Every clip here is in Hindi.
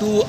2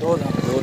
2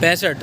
65۔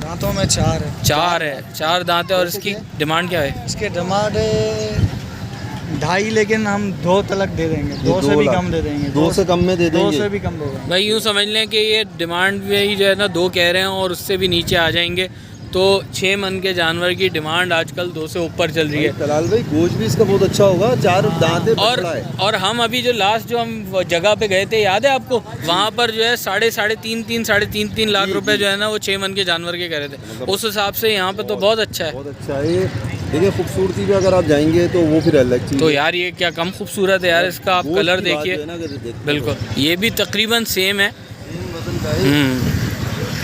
दांतों में 4 है। 4 है, 4 दांत है। और इसकी डिमांड क्या है? इसके डिमांड 2.5, लेकिन हम 2 तलक दे देंगे, 2 से भी कम दे देंगे, 2 से कम में दे 2 देंगे। से भी कम दे देंगे। भाई यूँ समझ लें कि ये डिमांड में जो है ना 2 कह रहे हैं और उससे भी नीचे आ जाएंगे। तो 6 मन के जानवर की डिमांड आजकल 2 से ऊपर चल रही है। तलाल भाई गोश्त भी इसका बहुत अच्छा होगा, 4 दांत है, बछड़ा है। और हम अभी जो लास्ट जो हम जगह पे गए थे, याद है आपको? वहाँ पर जो है साढ़े तीन लाख रुपए जो है ना वो 6 मन के जानवर के कह रहे थे। उस हिसाब से यहाँ पे तो बहुत अच्छा है। बहुत अच्छा है ये। देखिए खूबसूरती पे अगर आप जाएंगे तो वो फिर अलग चीज़। तो यार ये क्या कम खूबसूरत है यार, इसका आप कलर देखिए। बिल्कुल, ये भी तकरीबन सेम है।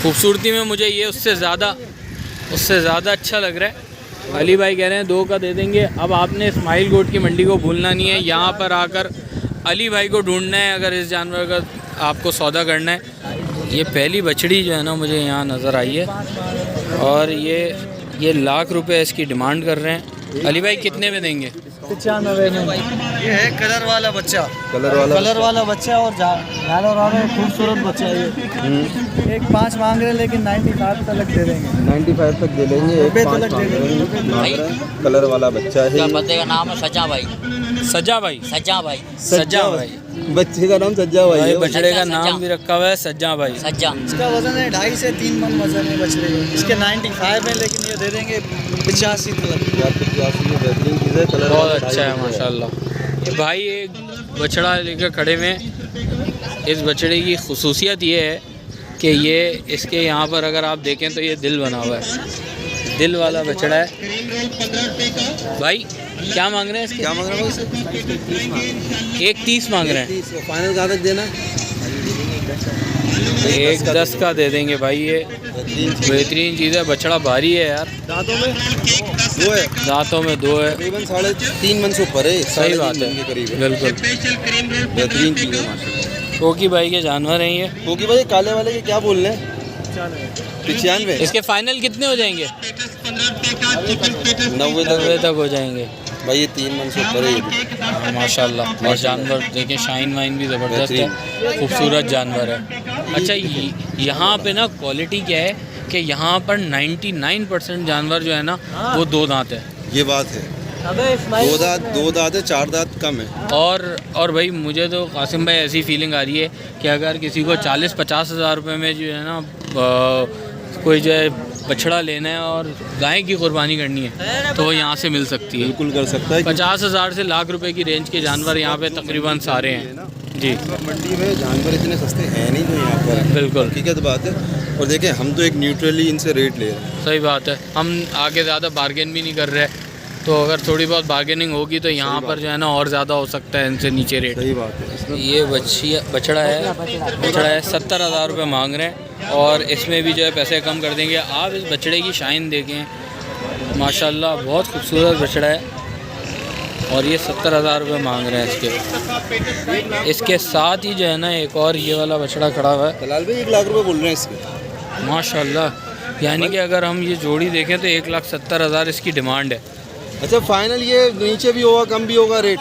खूबसूरती में मुझे ये उससे ज़्यादा अच्छा लग रहा है। अली भाई कह रहे हैं 2 का दे देंगे। अब आपने इस्माइल गोट की मंडी को भूलना नहीं है, यहाँ पर आकर अली भाई को ढूंढना है अगर इस जानवर का आपको सौदा करना है। ये पहली बछड़ी जो है ना मुझे यहाँ नज़र आई है और ये लाख रुपए इसकी डिमांड कर रहे हैं। अली भाई कितने में देंगे? 95 में। ये है कलर वाला बच्चा, कलर वाला बच्चा और खूबसूरत बच्चा है ये। एक 5 मांग रहे हैं, लेकिन 95 तक दे देंगे। 95 तक दे लेंगे। एक 90 तक दे देंगे। कलर वाला बच्चा है। बंदे का नाम है सज्जा भाई। सज्जा भाई। सज्जा भाई। बच्चे का नाम सज्जा भाई भाई है। बछड़े का सज्जा। नाम भी रखा हुआ है सज्जा भाई। सज्जा इसका वजन है 2.5 से 3 मन वजन है बछड़े का। इसके 95 है, लेकिन ये दे देंगे 85 तक। बेहतरीन चीज़ है। कलर बहुत अच्छा है माशाल्लाह। भाई एक बछड़ा लेकर खड़े हुए हैं। इस बछड़े की खुसूसियत ये है कि ये इसके यहाँ पर अगर आप देखें तो ये दिल बना हुआ है, दिल वाला बछड़ा है। भाई क्या मांग रहे हैं इसके? क्या मांग रहे हो? 1.30 मांग रहे हैं। फाइनल कहाँ तक देना? 1.10 का दे देंगे भाई। ये बेहतरीन चीज़ है। बछड़ा भारी है यार। दांतों में 2 है। दांतों में 2 है। तकरीबन 3.5 मन से ऊपर है। सही बात है, बिल्कुल बेहतरीन चीज़ है माशाल्लाह। कोकी भाई के जानवर हैं ये। क्योंकि भाई काले वाले के क्या बोल रहे हैं? 95। इसके फाइनल कितने हो जाएंगे? 90 तक हो जाएंगे भाई। ये 3 मन से ऊपर है ये भी। माशाल्लाह। और जानवर देखें, शाइन वाइन भी ज़बरदस्त है, खूबसूरत जानवर है। अच्छा यहाँ पे ना क्वालिटी क्या है कि यहाँ पर 99% जानवर जो है ना वो 2 दांत है। ये बात है। 2 दांत है, 4 दांत कम है। और भाई मुझे तो कासिम भाई ऐसी फीलिंग आ रही है कि अगर किसी को 40-50 हज़ार रुपये में जो है ना कोई जो है बछड़ा लेना है और गाय की कुर्बानी करनी है तो वो यहाँ से मिल सकती है। बिल्कुल कर सकता है। 50,000 से लाख रुपए की रेंज के जानवर यहाँ पे तकरीबन सारे हैं जी। मंडी में जानवर इतने सस्ते हैं नहीं जो यहाँ पर है। बिल्कुल हकीकत बात है। और देखें हम तो एक न्यूट्रली इनसे रेट ले रहे हैं। सही बात है। हम आगे ज़्यादा बार्गेन भी नहीं कर रहे, तो अगर थोड़ी बहुत बार्गेनिंग होगी तो यहाँ पर जो है ना और ज़्यादा हो सकता है इनसे नीचे रेट। सही बात है। इसमें ये बछड़ा है 70,000 रुपये मांग रहे हैं और इसमें भी जो है पैसे कम कर देंगे। आप इस बछड़े की शाइन देखें, माशाल्लाह बहुत खूबसूरत बछड़ा है और ये 70,000 रुपये मांग रहे हैं इसके साथ ही जो है ना एक और ये वाला बछड़ा खड़ा हुआ है। दलाल भाई 1 लाख रुपए बोल रहे हैं इसके। माशाल्लाह, यानी कि अगर हम ये जोड़ी देखें तो 1,70,000 इसकी डिमांड है। अच्छा फाइनल ये नीचे भी होगा कम भी होगा रेट?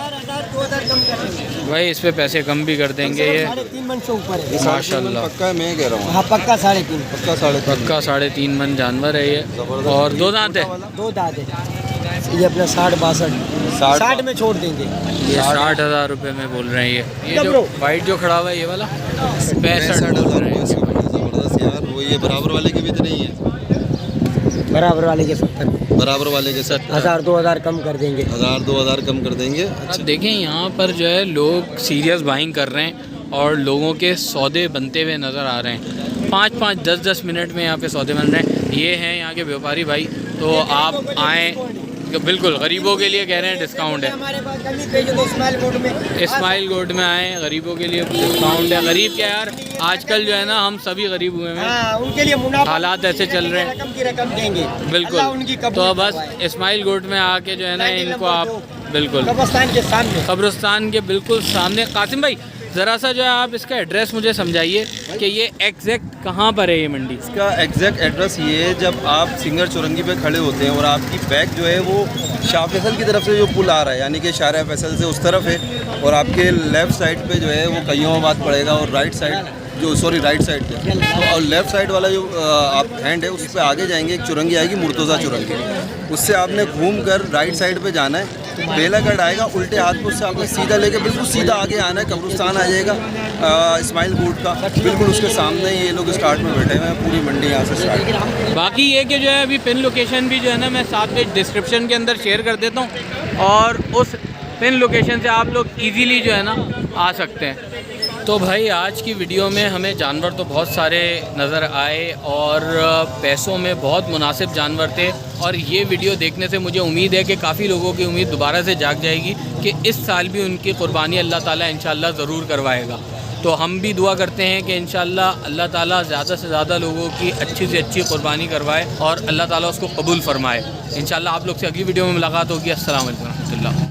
भाई इस पे पैसे कम भी कर देंगे। ये 3 मन से ऊपर है माशाल्लाह पक्का है, मैं कह रहा हूँ। हाँ पक्का 3.5। पक्का 3.5 मन जानवर है ये और 2 दांत है। 2 दांत है। ये अपना 60-62 60 में छोड़ देंगे। ये 60,000 रुपये में बोल रहे हैं। ये जो वाइट जो खड़ा हुआ है ये वाला 65 बोल रहे हैं। ज़बरदस्त यार। वो ये बराबर वाले के भी तो नहीं है? बराबर वाले के 70, बराबर वाले के 1000-2000 कम कर देंगे। 1000-2000 कम कर देंगे। अच्छा देखें यहाँ पर जो है लोग सीरियस बाइंग कर रहे हैं और लोगों के सौदे बनते हुए नज़र आ रहे हैं। 5-5, 10-10 मिनट में यहाँ पे सौदे बन रहे हैं। ये हैं यहाँ के व्यापारी भाई, तो आप आएँ। बिल्कुल गरीबों के लिए कह रहे हैं डिस्काउंट है। इस्माइल गोट में आए, गरीबों के लिए डिस्काउंट है। गरीब क्या यार, आजकल जो है ना हम सभी गरीब हुए हैं, उनके लिए मुनाफा हालात ऐसे चल रहे हैं। रकम की रकम देंगे बिल्कुल। तो बस इस्माइल गोट में आके जो है ना इनको आप बिल्कुल कब्रिस्तान के बिल्कुल सामने। कासिम भाई ज़रा सा जो है आप इसका एड्रेस मुझे समझाइए कि ये एग्जैक्ट कहाँ पर है ये मंडी? इसका एग्जैक्ट एड्रेस ये है, जब आप सिंगर चौरंगी पे खड़े होते हैं और आपकी बैक जो है वो शाह फैसल की तरफ से जो पुल आ रहा है यानी कि शाह फैसल से उस तरफ है, और आपके लेफ़्ट साइड पे जो है वो कय्यूमाबाद पड़ेगा और राइट साइड जो सॉरी राइट साइड पे, तो और लेफ्ट साइड वाला जो आप हैंड है उस पे आगे जाएंगे, एक चुरंगी आएगी मुर्तज़ा चुरंगी, उससे आपने घूम कर राइट साइड पे जाना है, बेला गढ़ आएगा, उल्टे हाथ को उससे आपने सीधा लेके बिल्कुल सीधा आगे आना है, कब्रिस्तान आ जाएगा इस्माइल गोट का, बिल्कुल उसके सामने ही ये लोग स्टार्ट में बैठे हुए हैं, पूरी मंडी यहाँ से स्टार्ट। बाकी ये कि जो है अभी पिन लोकेशन भी जो है ना मैं साथ में डिस्क्रिप्शन के अंदर शेयर कर देता हूँ, और उस पिन लोकेशन से आप लोग इजीली जो है ना आ सकते हैं। तो भाई आज की वीडियो में हमें जानवर तो बहुत सारे नज़र आए और पैसों में बहुत मुनासिब जानवर थे, और ये वीडियो देखने से मुझे उम्मीद है कि काफ़ी लोगों की उम्मीद दोबारा से जाग जाएगी कि इस साल भी उनकी कुर्बानी अल्लाह ताला इंशाअल्लाह ज़रूर करवाएगा। तो हम भी दुआ करते हैं कि इंशाअल्लाह अल्लाह ताला ज़्यादा से ज़्यादा लोगों की अच्छी से अच्छी कुर्बानी करवाए और अल्लाह ताला उसको कबूल फरमाए। इंशाअल्लाह आप लोग से अगली वीडियो में मुलाकात होगी। अस्सलाम वालेकुम रहमतुल्लाह।